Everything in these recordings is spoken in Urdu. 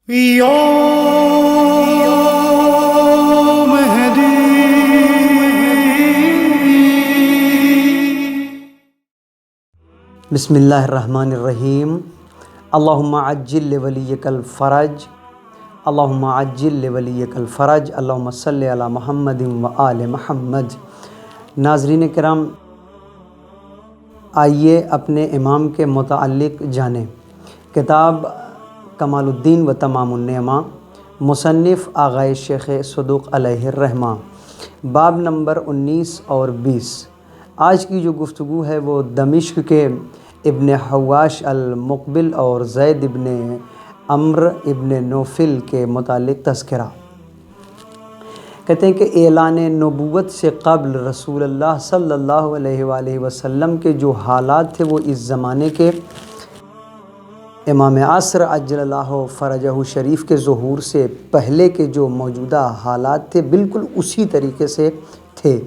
یا مہدی بسم اللہ الرحمن الرحیم۔ اللہم عجل لولیک الفرج، اللہم عجل لولیک الفرج، اللہم صلی علی محمد و آل محمد۔ ناظرین کرام، آئیے اپنے امام کے متعلق جانیں۔ کتاب کمال الدین و تمام النعمہ، مصنف آغائے شیخ صدوق علیہ الرحمہ، باب نمبر 19 اور 20۔ آج کی جو گفتگو ہے وہ دمشق کے ابن حواش المقبل اور زید ابن عمرو ابن نوفل کے متعلق تذکرہ۔ کہتے ہیں کہ اعلان نبوت سے قبل رسول اللہ صلی اللہ علیہ وآلہ وسلم کے جو حالات تھے وہ اس زمانے کے امام عصر عجل اللہ فرجہ شریف کے ظہور سے پہلے کے جو موجودہ حالات تھے بالکل اسی طریقے سے تھے۔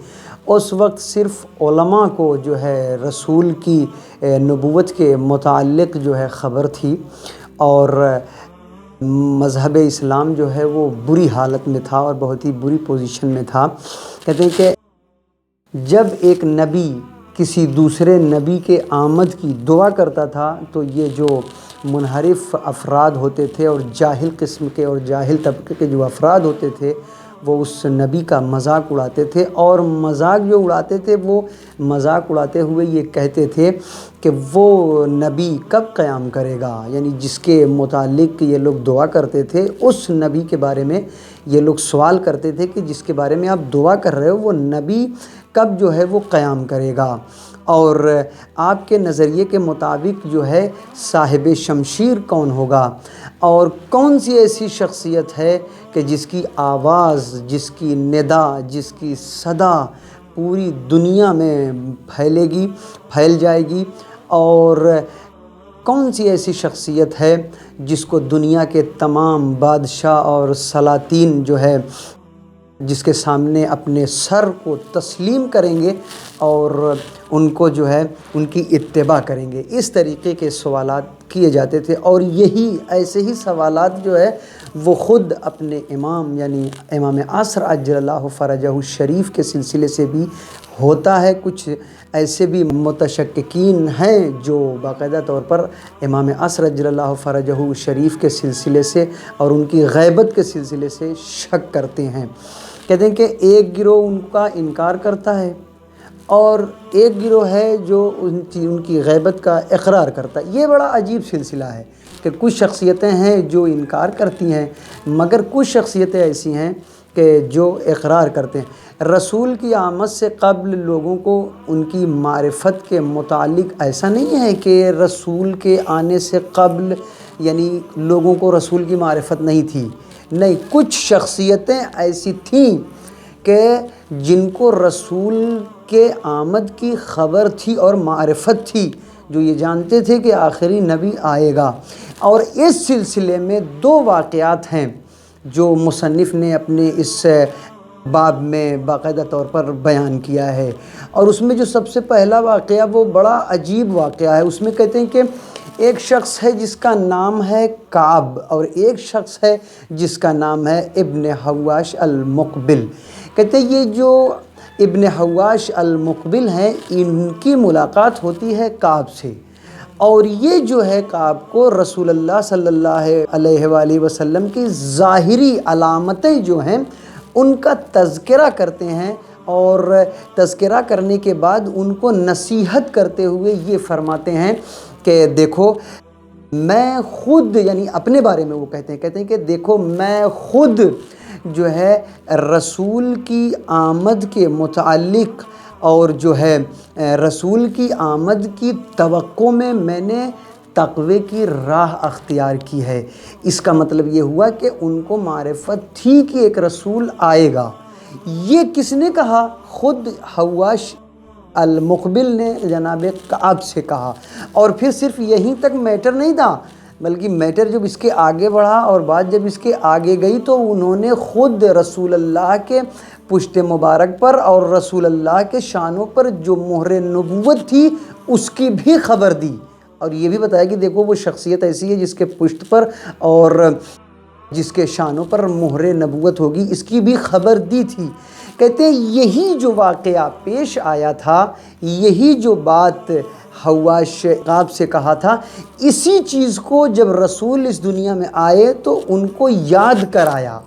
اس وقت صرف علماء کو جو ہے رسول کی نبوت کے متعلق جو ہے خبر تھی، اور مذہب اسلام جو ہے وہ بری حالت میں تھا اور بہت ہی بری پوزیشن میں تھا۔ کہتے ہیں کہ جب ایک نبی کسی دوسرے نبی کے آمد کی دعا کرتا تھا تو یہ جو منحرف افراد ہوتے تھے اور جاہل قسم کے اور جاہل طبقے کے جو افراد ہوتے تھے وہ اس نبی کا مذاق اڑاتے تھے، اور مذاق جو اڑاتے تھے وہ مذاق اڑاتے ہوئے یہ کہتے تھے کہ وہ نبی کب قیام کرے گا، یعنی جس کے متعلق یہ لوگ دعا کرتے تھے اس نبی کے بارے میں یہ لوگ سوال کرتے تھے کہ جس کے بارے میں آپ دعا کر رہے ہو وہ نبی کب جو ہے وہ قیام کرے گا، اور آپ کے نظریے کے مطابق جو ہے صاحب شمشیر کون ہوگا، اور کون سی ایسی شخصیت ہے کہ جس کی آواز، جس کی ندا، جس کی صدا پوری دنیا میں پھیل جائے گی، اور کون سی ایسی شخصیت ہے جس کو دنیا کے تمام بادشاہ اور سلاطین جو ہے جس کے سامنے اپنے سر کو تسلیم کریں گے اور ان کو جو ہے ان کی اتباع کریں گے۔ اس طریقے کے سوالات کیے جاتے تھے، اور یہی ایسے ہی سوالات جو ہے وہ خود اپنے امام یعنی امام عصر عجل اللہ فرجہ شریف کے سلسلے سے بھی ہوتا ہے۔ کچھ ایسے بھی متشککین ہیں جو باقاعدہ طور پر امام عصر عجل اللہ فرجہ شریف کے سلسلے سے اور ان کی غیبت کے سلسلے سے شک کرتے ہیں۔ کہتے ہیں کہ ایک گروہ ان کا انکار کرتا ہے اور ایک گروہ ہے جو ان کی غیبت کا اقرار کرتا ہے۔ یہ بڑا عجیب سلسلہ ہے کہ کچھ شخصیتیں ہیں جو انکار کرتی ہیں، مگر کچھ شخصیتیں ایسی ہیں کہ جو اقرار کرتے ہیں۔ رسول کی آمد سے قبل لوگوں کو ان کی معرفت کے متعلق ایسا نہیں ہے کہ رسول کے آنے سے قبل یعنی لوگوں کو رسول کی معرفت نہیں تھی، نہیں، کچھ شخصیتیں ایسی تھیں کہ جن کو رسول کے آمد کی خبر تھی اور معرفت تھی، جو یہ جانتے تھے کہ آخری نبی آئے گا۔ اور اس سلسلے میں دو واقعات ہیں جو مصنف نے اپنے اس باب میں باقاعدہ طور پر بیان کیا ہے، اور اس میں جو سب سے پہلا واقعہ وہ بڑا عجیب واقعہ ہے۔ اس میں کہتے ہیں کہ ایک شخص ہے جس کا نام ہے کعب، اور ایک شخص ہے جس کا نام ہے ابن حواش المقبل۔ کہتے ہیں یہ جو ابن حواش المقبل ہیں ان کی ملاقات ہوتی ہے کعب سے، اور یہ جو ہے کعب کو رسول اللہ صلی اللہ علیہ وآلہ وسلم کی ظاہری علامتیں جو ہیں ان کا تذکرہ کرتے ہیں، اور تذکرہ کرنے کے بعد ان کو نصیحت کرتے ہوئے یہ فرماتے ہیں کہ دیکھو میں خود، یعنی اپنے بارے میں وہ کہتے ہیں کہ دیکھو میں خود جو ہے رسول کی آمد کے متعلق اور جو ہے رسول کی آمد کی توقع میں نے تقوی کی راہ اختیار کی ہے۔ اس کا مطلب یہ ہوا کہ ان کو معرفت تھی کہ ایک رسول آئے گا۔ یہ کس نے کہا؟ خود حواش المقبل نے جناب کعب سے کہا، اور پھر صرف یہیں تک میٹر نہیں تھا، بلکہ میٹر جب اس کے آگے بڑھا اور بات جب اس کے آگے گئی تو انہوں نے خود رسول اللہ کے پشت مبارک پر اور رسول اللہ کے شانوں پر جو مہر نبوت تھی اس کی بھی خبر دی، اور یہ بھی بتایا کہ دیکھو وہ شخصیت ایسی ہے جس کے پشت پر اور جس کے شانوں پر مہر نبوت ہوگی، اس کی بھی خبر دی تھی۔ کہتے ہیں یہی جو واقعہ پیش آیا تھا، یہی جو بات حواش عقاب سے کہا تھا، اسی چیز کو جب رسول اس دنیا میں آئے تو ان کو یاد کرایا،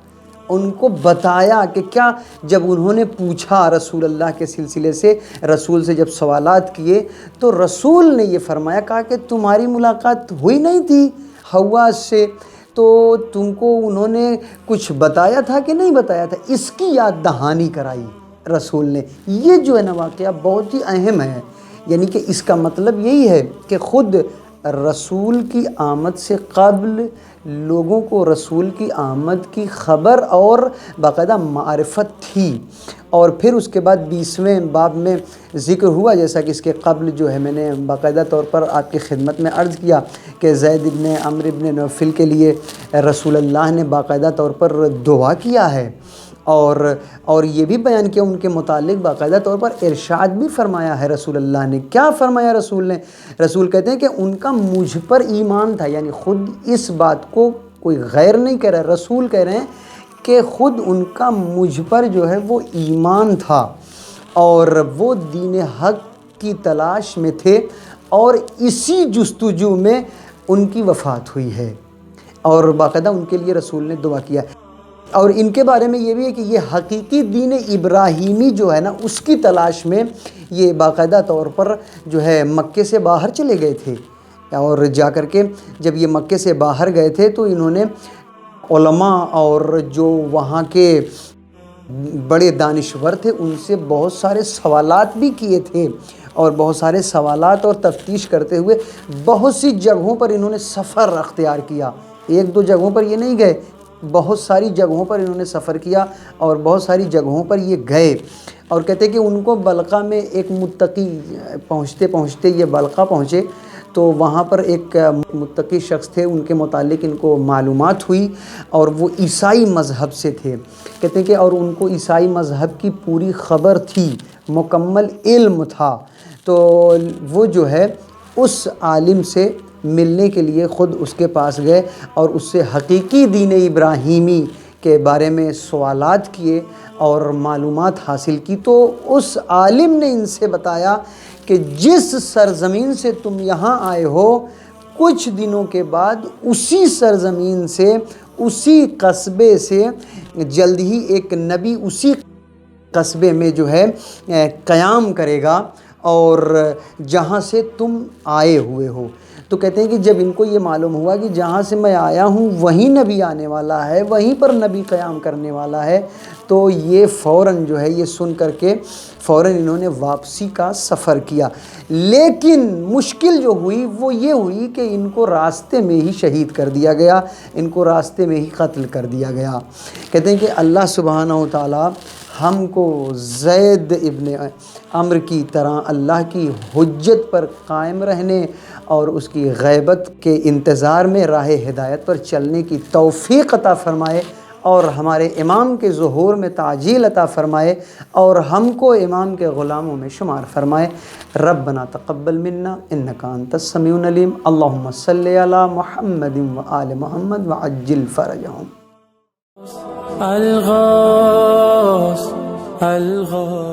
ان کو بتایا کہ کیا، جب انہوں نے پوچھا رسول اللہ کے سلسلے سے، رسول سے جب سوالات کیے تو رسول نے یہ فرمایا، کہا کہ تمہاری ملاقات ہوئی نہیں تھی حواس سے، تو تم کو انہوں نے کچھ بتایا تھا کہ نہیں بتایا تھا؟ اس کی یاد دہانی کرائی رسول نے۔ یہ جو ہے نا واقعہ بہت ہی اہم ہے، یعنی کہ اس کا مطلب یہی ہے کہ خود رسول کی آمد سے قبل لوگوں کو رسول کی آمد کی خبر اور باقاعدہ معرفت تھی، اور پھر اس کے بعد 20ویں باب میں ذکر ہوا، جیسا کہ اس کے قبل جو ہے میں نے باقاعدہ طور پر آپ کی خدمت میں عرض کیا کہ زید ابن عمرو ابن نوفل کے لیے رسول اللہ نے باقاعدہ طور پر دعا کیا ہے، اور یہ بھی بیان کیا ان کے متعلق، باقاعدہ طور پر ارشاد بھی فرمایا ہے رسول اللہ نے۔ کیا فرمایا رسول نے؟ رسول کہتے ہیں کہ ان کا مجھ پر ایمان تھا، یعنی خود اس بات کو کوئی غیر نہیں کہہ رہا، رسول کہہ رہے ہیں کہ خود ان کا مجھ پر جو ہے وہ ایمان تھا، اور وہ دین حق کی تلاش میں تھے، اور اسی جستجو میں ان کی وفات ہوئی ہے، اور باقاعدہ ان کے لیے رسول نے دعا کیا۔ اور ان کے بارے میں یہ بھی ہے کہ یہ حقیقی دین ابراہیمی جو ہے نا، اس کی تلاش میں یہ باقاعدہ طور پر جو ہے مکے سے باہر چلے گئے تھے، اور جا کر کے جب یہ مکے سے باہر گئے تھے تو انہوں نے علماء اور جو وہاں کے بڑے دانشور تھے ان سے بہت سارے سوالات بھی کیے تھے، اور بہت سارے سوالات اور تفتیش کرتے ہوئے بہت سی جگہوں پر انہوں نے سفر اختیار کیا، ایک دو جگہوں پر یہ نہیں گئے، بہت ساری جگہوں پر انہوں نے سفر کیا، اور بہت ساری جگہوں پر یہ گئے۔ اور کہتے ہیں کہ ان کو بلقا میں ایک متقی پہنچتے پہنچتے یہ بلقا پہنچے تو وہاں پر ایک متقی شخص تھے، ان کے متعلق ان کو معلومات ہوئی، اور وہ عیسائی مذہب سے تھے۔ کہتے ہیں کہ اور ان کو عیسائی مذہب کی پوری خبر تھی، مکمل علم تھا، تو وہ جو ہے اس عالم سے ملنے کے لیے خود اس کے پاس گئے، اور اس سے حقیقی دین ابراہیمی کے بارے میں سوالات کیے اور معلومات حاصل کی۔ تو اس عالم نے ان سے بتایا کہ جس سرزمین سے تم یہاں آئے ہو، کچھ دنوں کے بعد اسی سرزمین سے، اسی قصبے سے جلد ہی ایک نبی اسی قصبے میں جو ہے قیام کرے گا، اور جہاں سے تم آئے ہوئے ہو۔ تو کہتے ہیں کہ جب ان کو یہ معلوم ہوا کہ جہاں سے میں آیا ہوں وہیں نبی آنے والا ہے، وہیں پر نبی قیام کرنے والا ہے، تو یہ فوراً جو ہے یہ سن کر کے فوراً انہوں نے واپسی کا سفر کیا۔ لیکن مشکل جو ہوئی وہ یہ ہوئی کہ ان کو راستے میں ہی شہید کر دیا گیا، ان کو راستے میں ہی قتل کر دیا گیا۔ کہتے ہیں کہ اللہ سبحانہ و تعالیٰ ہم کو زید ابن عمرو کی طرح اللہ کی حجت پر قائم رہنے اور اس کی غیبت کے انتظار میں راہ ہدایت پر چلنے کی توفیق عطا فرمائے، اور ہمارے امام کے ظہور میں تعجیل عطا فرمائے، اور ہم کو امام کے غلاموں میں شمار فرمائے۔ ربنا تقبل منا انک انت السمیع العلیم، اللہم صلی علی محمد وآل محمد وعجل فرجہم۔ الغوث الغوث